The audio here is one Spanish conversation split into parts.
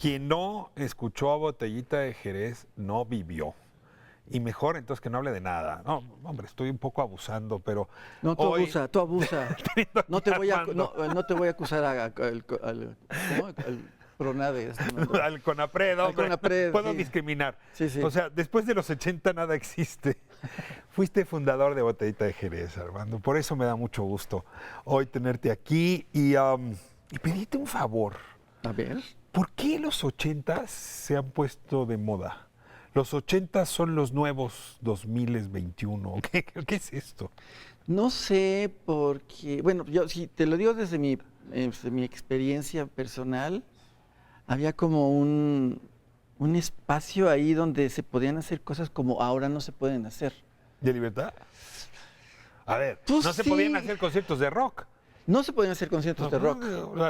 Quien no escuchó a Botellita de Jerez no vivió. Y mejor entonces que no hable de nada. No, hombre, estoy un poco abusando, pero No, tú hoy, abusa, tú abusa. teniendo No te aquí voy a, Armando, no te voy a acusar ¿cómo? Al Pronade, al CONAPRED, al hombre, CONAPRED, puedo sí. discriminar. Sí, sí. O sea, después de los 80 nada existe. Fuiste fundador de Botellita de Jerez, Armando. Por eso me da mucho gusto hoy tenerte aquí y pedirte un favor. A ver. ¿Por qué los 80 se han puesto de moda? Los 80 son los nuevos 2021. ¿Qué es esto? No sé porque, bueno, yo si te lo digo desde mi experiencia personal, había como un espacio ahí donde se podían hacer cosas como ahora no se pueden hacer. ¿De libertad? A ver, Pues no se sí. podían hacer conciertos de rock. No se podían hacer conciertos de rock.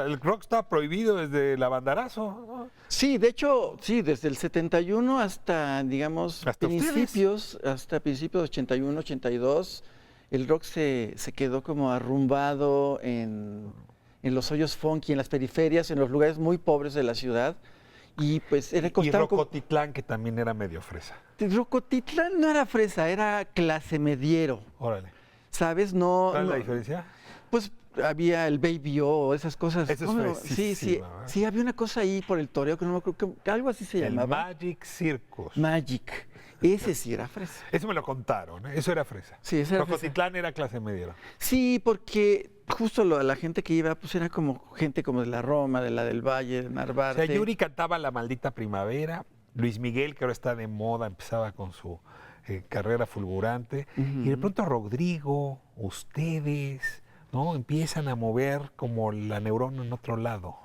El rock está prohibido desde la banderazo, ¿no? Sí, de hecho, sí, desde el 71 hasta, digamos, Hasta principios de 81, 82, el rock se quedó como arrumbado en los hoyos funky, en las periferias, en los lugares muy pobres de la ciudad. Y pues era Y costaba como... Rocotitlán, que también era medio fresa. Rocotitlán no era fresa, era clase mediero, Órale. ¿sabes? No, ¿Cuál es la no, diferencia? pues había el Baby O, esas cosas. Eso es ¿Cómo? Sí, sí, fresísima, ¿verdad? sí, había una cosa ahí por el toreo que no me acuerdo, que algo así se El llamaba. Magic Circus. Magic. Ese sí era fresa. Eso me lo contaron, ¿eh? Eso era fresa. Sí, ese era fresa. Rocotitlán era clase mediera. Sí, porque justo la gente que iba, pues era como gente como de la Roma, de la del Valle, de O Narvarte. sea, Yuri cantaba La Maldita Primavera, Luis Miguel, que ahora está de moda, empezaba con su carrera fulgurante, y de pronto Rodrigo, ustedes, ¿no? Empiezan a mover como la neurona en otro lado.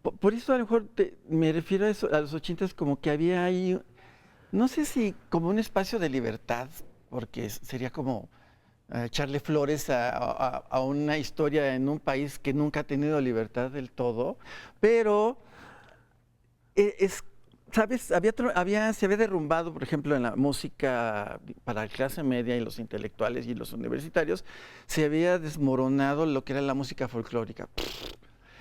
Por eso a lo mejor me refiero a eso, a los 80s, como que había ahí, no sé si como un espacio de libertad, porque sería como echarle flores a una historia en un país que nunca ha tenido libertad del todo, pero ¿sabes? Se había derrumbado, por ejemplo, en la música para la clase media y los intelectuales y los universitarios, se había desmoronado lo que era la música folclórica.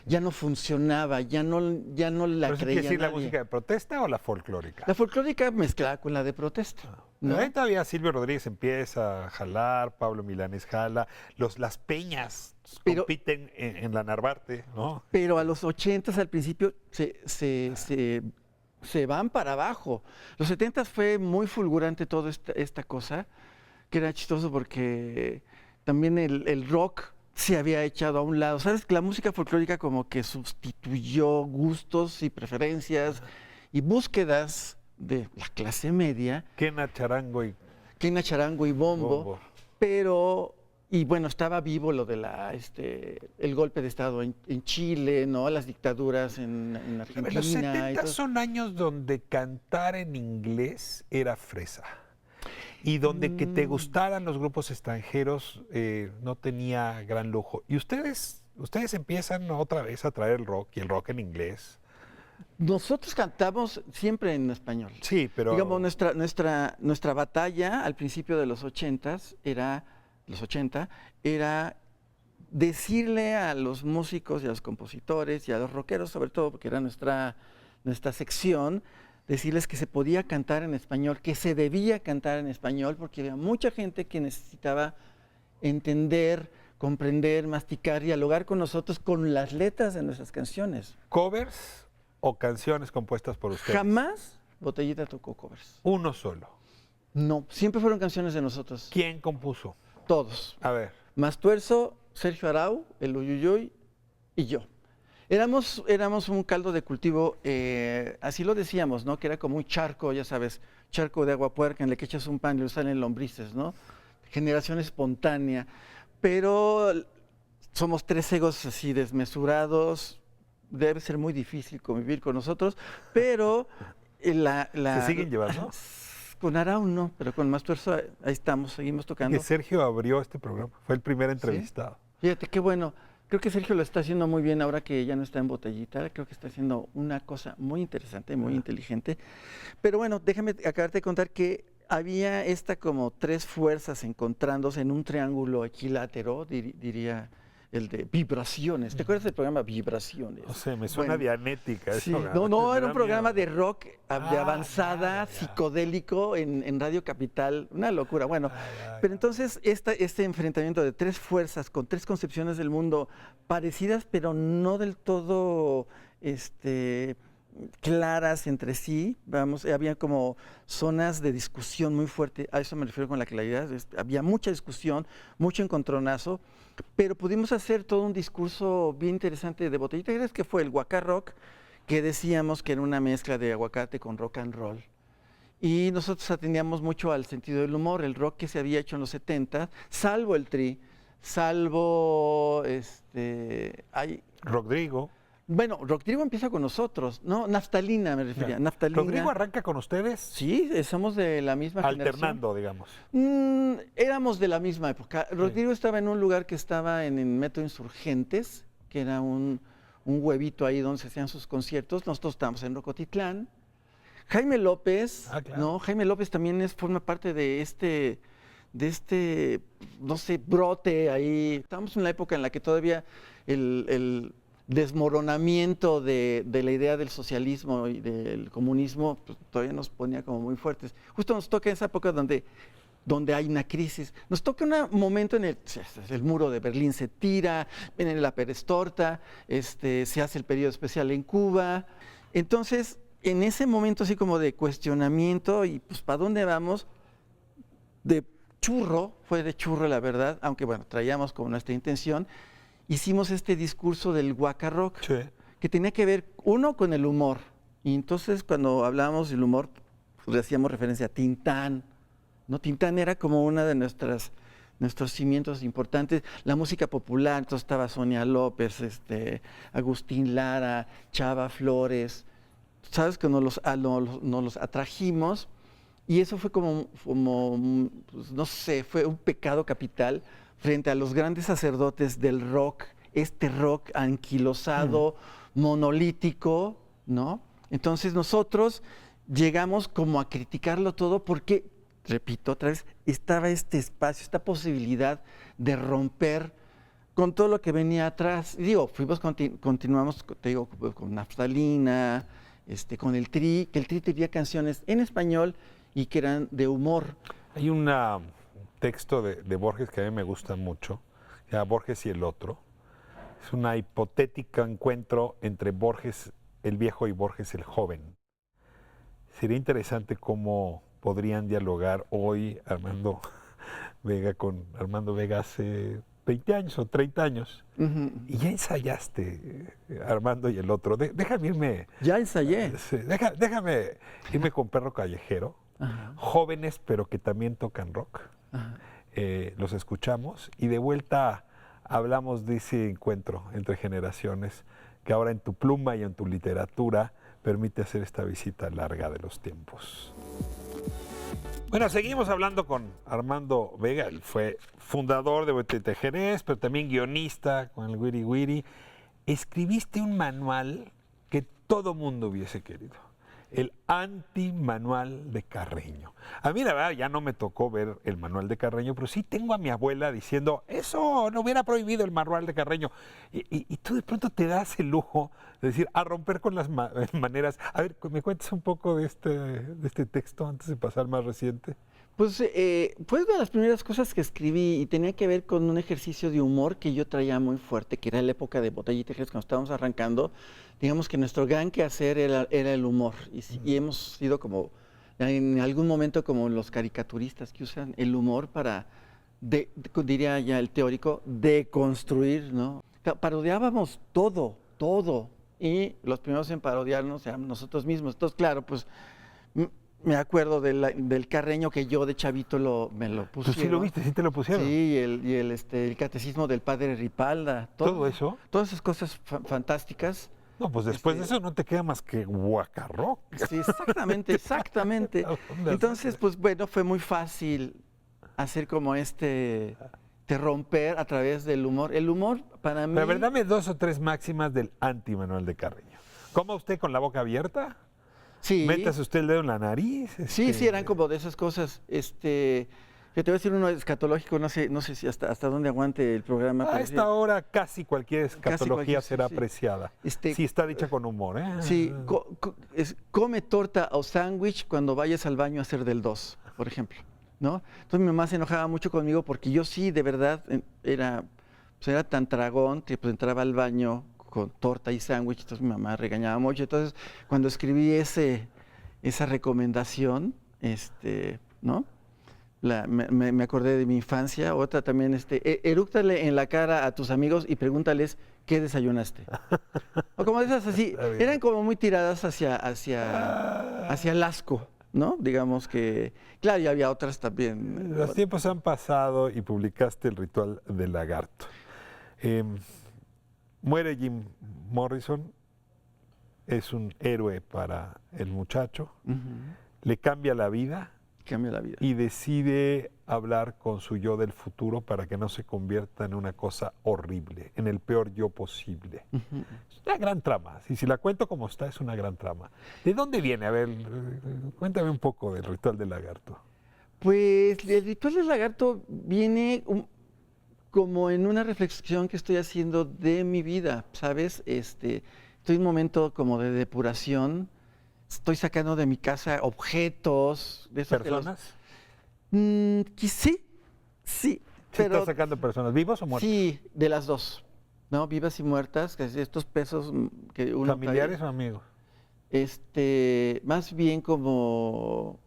Ya no funcionaba, ya no la ¿Pero eso quiere creía decir la nadie. música de protesta o la folclórica? La folclórica mezclada con la de protesta. ¿no? Ahí todavía Silvio Rodríguez empieza a jalar, Pablo Milanés jala, las peñas Pero- compiten en la Narvarte, ¿no? Pero a los 80s al principio se van para abajo. Los 70s fue muy fulgurante toda esta cosa, que era chistoso porque también el rock se había echado a un lado. ¿Sabes? La música folclórica como que sustituyó gustos y preferencias y búsquedas de la clase media, Quena, charango y quena, charango y bombo, bombo. pero... Y bueno, estaba vivo lo de el golpe de Estado en Chile, ¿no? Las dictaduras en Argentina. Los y 70 todo. son años donde cantar en inglés era fresa. Y donde que te gustaran los grupos extranjeros no tenía gran lujo. Y ustedes empiezan otra vez a traer el rock y el rock en inglés. Nosotros cantamos siempre en español. Sí, pero Digamos, nuestra batalla al principio de los 80s los 80, era decirle a los músicos y a los compositores y a los rockeros, sobre todo, porque era nuestra sección, decirles que se podía cantar en español, que se debía cantar en español, porque había mucha gente que necesitaba entender, comprender, masticar, dialogar con nosotros con las letras de nuestras canciones. ¿covers o canciones compuestas por ustedes? Jamás Botellita tocó covers. Uno solo. No, siempre fueron canciones de nosotros. ¿Quién compuso? Todos. A ver. Mastuerzo, Sergio Arau, el Uyuyuy y yo. Éramos un caldo de cultivo, así lo decíamos, ¿no? Que era como un charco, ya sabes, charco de agua puerca en el que echas un pan y le salen lombrices, ¿no? Generación espontánea. Pero somos tres egos así desmesurados, debe ser muy difícil convivir con nosotros, pero ¿Se siguen llevando? Con Arau no, pero con Mastuerzo ahí estamos, seguimos tocando. Que Sergio abrió este programa. Fue el primer entrevistado. Fíjate qué bueno. Creo que Sergio lo está haciendo muy bien ahora que ya no está en Botellita. Creo que está haciendo una cosa muy interesante, muy inteligente. Pero bueno, déjame acabarte de contar que había como tres fuerzas encontrándose en un triángulo equilátero, diría el de Vibraciones. ¿Te acuerdas del programa Vibraciones? No sé, me suena Dianética. Sí, Eso, no, me era da un programa miedo. de rock de avanzada, ya. psicodélico en Radio Capital, una locura. Bueno, pero entonces este enfrentamiento de tres fuerzas con tres concepciones del mundo parecidas, pero no del todo claras entre sí, vamos, había como zonas de discusión muy fuerte, a eso me refiero con la claridad, había mucha discusión, mucho encontronazo, pero pudimos hacer todo un discurso bien interesante de Botellita Jerez, que fue el Waka Rock, que decíamos que era una mezcla de aguacate con rock and roll. Y nosotros atendíamos mucho al sentido del humor, el rock que se había hecho en los 70, salvo el Tri, salvo Rodrigo. bueno, Rodrigo empieza con nosotros, ¿no? Naftalina me refería, Ya. Naftalina. ¿Rodrigo arranca con ustedes? Sí, somos de la misma Alternando, digamos. generación. Éramos de la misma época. Rodrigo estaba en un lugar que estaba en el Metro Insurgentes, que era un huevito ahí donde se hacían sus conciertos. Nosotros estábamos en Rocotitlán. Jaime López, Claro. ¿no? Jaime López también forma parte de este, no sé, brote ahí. Estábamos en la época en la que todavía el desmoronamiento de la idea del socialismo y del comunismo pues, todavía nos ponía como muy fuertes. Justo nos toca esa época donde hay una crisis. Nos toca un momento en el muro de Berlín se tira, viene la perestorta, se hace el periodo especial en Cuba. Entonces, en ese momento así como de cuestionamiento y pues ¿para dónde vamos? Fue de churro la verdad, aunque bueno, traíamos como nuestra intención. Hicimos este discurso del Waka Rock, Sí. que tenía que ver, uno, con el humor. Y entonces cuando hablábamos del humor, pues, le hacíamos referencia a Tintán, ¿no? Tintán era como una de nuestros cimientos importantes. La música popular, entonces estaba Sonia López, Agustín Lara, Chava Flores. ¿Sabes? Que nos los atrajimos y eso fue como pues, no sé, fue un pecado capital frente a los grandes sacerdotes del rock, este rock anquilosado, monolítico, ¿no? Entonces nosotros llegamos como a criticarlo todo porque, repito otra vez, estaba este espacio, esta posibilidad de romper con todo lo que venía atrás. Y digo, continuamos, te digo, con Naftalina, con el Tri, que el Tri tenía canciones en español y que eran de humor. Hay un texto de Borges que a mí me gusta mucho, se llama Borges y el otro. Es una hipotética encuentro entre Borges el viejo y Borges el joven. Sería interesante cómo podrían dialogar hoy Armando Vega con Armando Vega hace 20 años o 30 años. Y ya ensayaste, Armando y el otro. Déjame irme. Ya ensayé. Sí, déjame irme con Perro Callejero. Ajá. Jóvenes, pero que también tocan rock. Ajá. Los escuchamos y de vuelta hablamos de ese encuentro entre generaciones que ahora en tu pluma y en tu literatura permite hacer esta visita larga de los tiempos. Bueno, seguimos hablando con Armando Vega. Él fue fundador de Botellita Jerez, pero también guionista con el Wiri Wiri. Escribiste un manual que todo mundo hubiese querido. El anti-manual de Carreño. A mí la verdad ya no me tocó ver el manual de Carreño, pero sí tengo a mi abuela diciendo, eso no hubiera prohibido el manual de Carreño. Y tú de pronto te das el lujo de decir, a romper con las maneras. A ver, ¿me cuentas un poco de este texto antes de pasar al más reciente? Pues fue una de las primeras cosas que escribí y tenía que ver con un ejercicio de humor que yo traía muy fuerte, que era la época de Botellita Jerez, cuando estábamos arrancando. Digamos que nuestro gran quehacer era el humor y hemos sido como, en algún momento como los caricaturistas que usan el humor para, diría ya el teórico, deconstruir, ¿no? Parodiábamos todo y los primeros en parodiarnos eran nosotros mismos. Entonces, claro, pues me acuerdo del Carreño que yo de chavito me lo pusieron. ¿Tú sí lo viste? ¿Sí te lo pusieron? Sí, el catecismo del padre Ripalda. ¿Todo eso? Todas esas cosas fantásticas. No, pues después de eso no te queda más que Waka Rock. Sí, exactamente. Entonces, pues bueno, fue muy fácil hacer como de romper a través del humor. El humor para mí... Pero a ver, dame 2 o 3 máximas del anti-Manuel de Carreño. ¿Coma usted con la boca abierta? Sí. ¿Métase usted el dedo en la nariz? Sí, eran como de esas cosas. Yo te voy a decir uno escatológico, no sé si hasta dónde aguante el programa. A pero esta hora casi cualquier escatología cualquier, será sí. apreciada. Este, Si está dicha con humor, ¿eh? Sí, come torta o sándwich cuando vayas al baño a hacer del 2, por ejemplo, ¿no? Entonces mi mamá se enojaba mucho conmigo porque yo sí, de verdad, era tan tragón que pues entraba al baño con torta y sándwich, entonces mi mamá regañaba mucho. Entonces, cuando escribí esa recomendación, ¿no? Me acordé de mi infancia. Otra también, erúctale en la cara a tus amigos y pregúntales qué desayunaste. O como de esas así, eran como muy tiradas hacia el asco, ¿no? Digamos que, claro, y había otras también. Los tiempos han pasado y publicaste El ritual del lagarto. Muere Jim Morrison, es un héroe para el muchacho, le cambia la vida. Cambia la vida. Y decide hablar con su yo del futuro para que no se convierta en una cosa horrible, en el peor yo posible. Es una gran trama. Si la cuento como está, es una gran trama. ¿De dónde viene? A ver, cuéntame un poco del ritual del lagarto. Pues el ritual del lagarto viene como en una reflexión que estoy haciendo de mi vida, ¿sabes? Estoy en un momento como de depuración. Estoy sacando de mi casa objetos. De esos ¿Personas? Sí. ¿Sí Pero, estás sacando personas vivas o muertas? Sí, de las dos, ¿no? Vivas y muertas, que estos pesos que uno ¿Familiares trae, o amigos? más bien como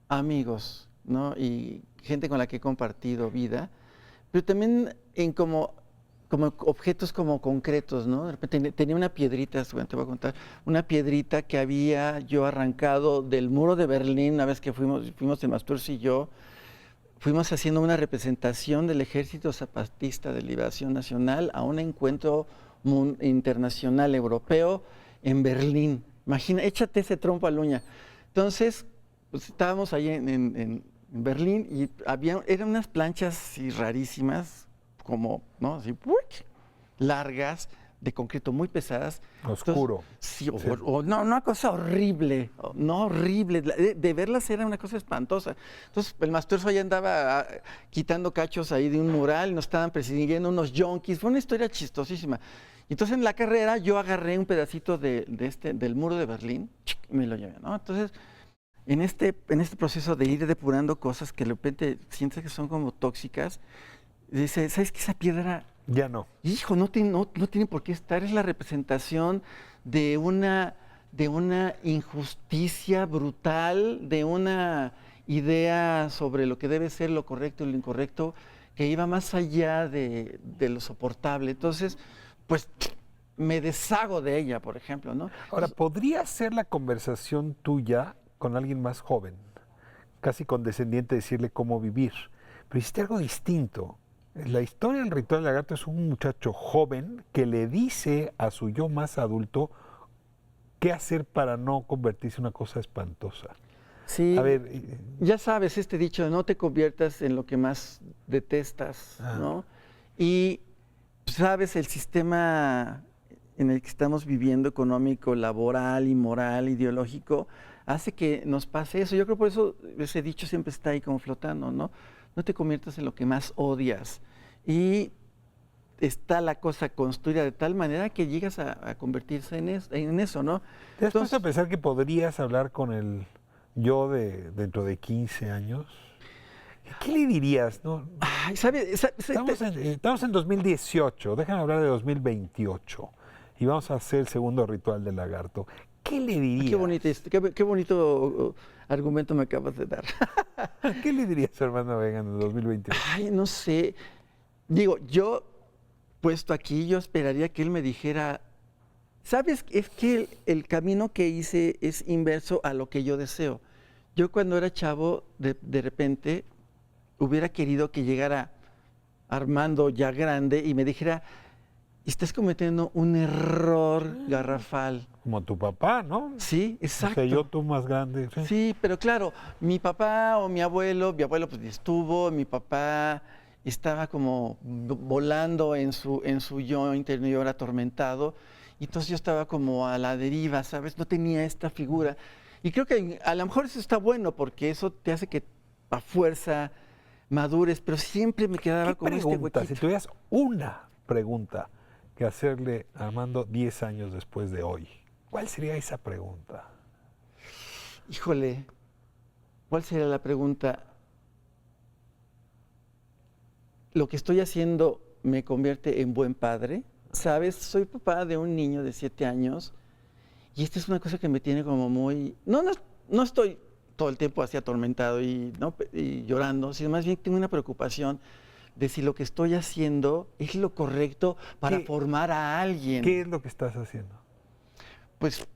amigos, ¿no? Y gente con la que he compartido vida, pero también como objetos como concretos, ¿no? De repente tenía una piedrita, te voy a contar, una piedrita que había yo arrancado del muro de Berlín, una vez que fuimos el Masturci y yo, fuimos haciendo una representación del Ejército Zapatista de Liberación Nacional a un encuentro internacional europeo en Berlín. Imagina, échate ese trompo a la uña. Entonces, pues, estábamos ahí en Berlín y eran unas planchas así rarísimas, como, ¿no? Así, largas, de concreto, muy pesadas. Oscuro. Entonces, sí, no, una cosa horrible, no horrible. De verlas era una cosa espantosa. Entonces, el Masturzo ya andaba quitando cachos ahí de un mural, nos estaban persiguiendo unos yonkis. Fue una historia chistosísima. Entonces, en la carrera, yo agarré un pedacito del muro de Berlín y me lo llevé, ¿no? Entonces, en este proceso de ir depurando cosas que de repente sientes que son como tóxicas, dice, ¿sabes qué? Esa piedra, ya no. hijo, no tiene por qué estar. Es la representación de una injusticia brutal, de una idea sobre lo que debe ser lo correcto y lo incorrecto, que iba más allá de lo soportable. Entonces, pues me deshago de ella, por ejemplo, ¿no? Ahora, ¿podría ser la conversación tuya con alguien más joven, casi condescendiente, decirle cómo vivir? Pero hiciste algo distinto. La historia del ritual del lagarto es un muchacho joven que le dice a su yo más adulto qué hacer para no convertirse en una cosa espantosa. Sí, a ver, ya sabes este dicho de no te conviertas en lo que más detestas, ¿no? Y sabes, el sistema en el que estamos viviendo, económico, laboral y moral, ideológico, hace que nos pase eso. Yo creo por eso ese dicho siempre está ahí como flotando, ¿no? No te conviertas en lo que más odias. Y está la cosa construida de tal manera que llegas a convertirse en eso, ¿no? ¿te has puesto a pensar que podrías hablar con el yo de dentro de 15 años? ¿Qué le dirías? ¿No? Ay, ¿sabes? Estamos en 2018, déjame hablar de 2028 y vamos a hacer el segundo ritual del lagarto. ¿Qué le dirías? Qué bonito argumento me acabas de dar. ¿Qué le dirías a Armando Vega en el 2028? Ay, no sé. Digo, yo, puesto aquí, yo esperaría que él me dijera, ¿sabes? Es que el camino que hice es inverso a lo que yo deseo. Yo cuando era chavo, de repente, hubiera querido que llegara Armando ya grande y me dijera, estás cometiendo un error garrafal. Como tu papá, ¿no? Sí, exacto. O sea, yo tú más grande. Sí, pero claro, mi papá o mi abuelo pues estuvo, mi papá estaba como volando en su yo interior atormentado, y entonces yo estaba como a la deriva, ¿sabes? No tenía esta figura. Y creo que a lo mejor eso está bueno, porque eso te hace que a fuerza madures, pero siempre me quedaba ¿Qué como este pregunta, si huequito. tuvieras una pregunta que hacerle a Armando 10 años después de hoy, ¿cuál sería esa pregunta? Híjole, ¿cuál sería la pregunta? ¿Lo que estoy haciendo me convierte en buen padre? ¿Sabes? Soy papá de un niño de 7 años y esta es una cosa que me tiene como muy... No estoy todo el tiempo así atormentado y llorando, sino más bien tengo una preocupación de si lo que estoy haciendo es lo correcto para ¿Qué- formar a alguien. ¿Qué es lo que estás haciendo? Pues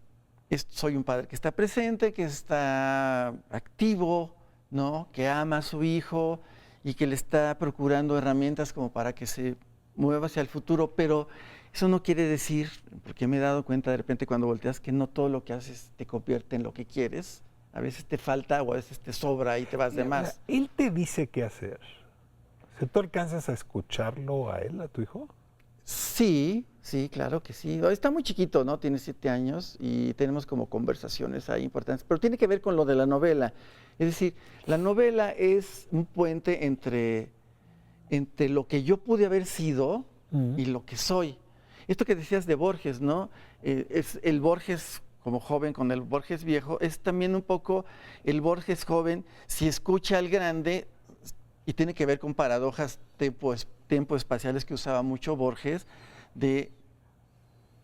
soy un padre que está presente, que está activo, ¿no? Que ama a su hijo y que le está procurando herramientas como para que se mueva hacia el futuro, pero eso no quiere decir, porque me he dado cuenta de repente cuando volteas que no todo lo que haces te convierte en lo que quieres. A veces te falta o a veces te sobra y te vas de más. Él te dice qué hacer. ¿Si tú alcanzas a escucharlo a él, a tu hijo? Sí, sí, claro que sí. Está muy chiquito, ¿no? Tiene 7 años y tenemos como conversaciones ahí importantes, pero tiene que ver con lo de la novela. Es decir, la novela es un puente entre lo que yo pude haber sido y lo que soy. Esto que decías de Borges, ¿no? Es el Borges como joven con el Borges viejo, es también un poco el Borges joven, si escucha al grande, y tiene que ver con paradojas tempo-espaciales que usaba mucho Borges, de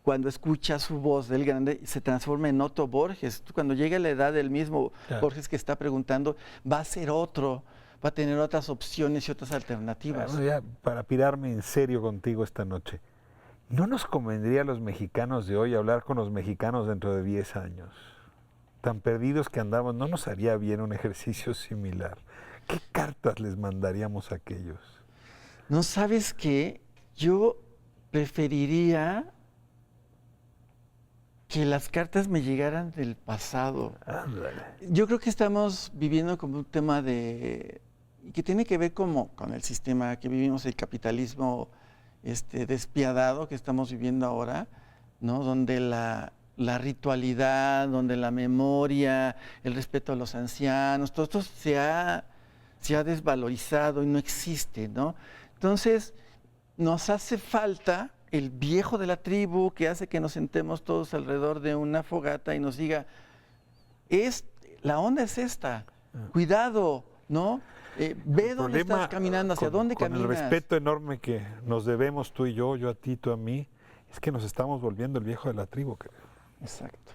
cuando escucha su voz del grande, se transforma en otro Borges. Cuando llega la edad del mismo Claro. Borges que está preguntando, va a ser otro, va a tener otras opciones y otras alternativas. Bueno, ya para pirarme en serio contigo esta noche, ¿no nos convendría a los mexicanos de hoy hablar con los mexicanos dentro de 10 años? Tan perdidos que andamos, ¿no nos haría bien un ejercicio similar? ¿Qué cartas les mandaríamos a aquellos? ¿No sabes qué? Yo preferiría que las cartas me llegaran del pasado. Ándale. Yo creo que estamos viviendo como un tema que tiene que ver como con el sistema que vivimos, el capitalismo despiadado que estamos viviendo ahora, ¿no? Donde la ritualidad, donde la memoria, el respeto a los ancianos, todo esto se ha desvalorizado y no existe, ¿no? Entonces, nos hace falta el viejo de la tribu que hace que nos sentemos todos alrededor de una fogata y nos diga, la onda es esta, cuidado, ¿no? Ve dónde estás caminando, hacia dónde caminas. Con el respeto enorme que nos debemos tú y yo a ti, tú a mí, es que nos estamos volviendo el viejo de la tribu, creo. Exacto.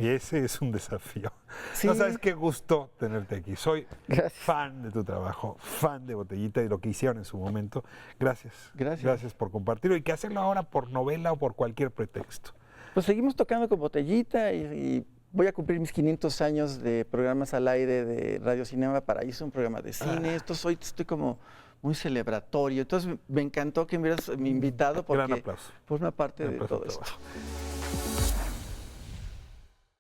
Y ese es un desafío. Sí. No sabes qué gusto tenerte aquí. Soy Gracias. fan de tu trabajo, fan de Botellita y de lo que hicieron en su momento. Gracias. Gracias. Gracias por compartirlo y que hacerlo ahora por novela o por cualquier pretexto. Pues seguimos tocando con Botellita y voy a cumplir mis 500 años de programas al aire de Radio Cinema Paraíso, un programa de cine. Estoy como muy celebratorio. Entonces me encantó que me hubieras invitado porque Gran aplauso. forma parte Gran de aplauso todo a tu esto.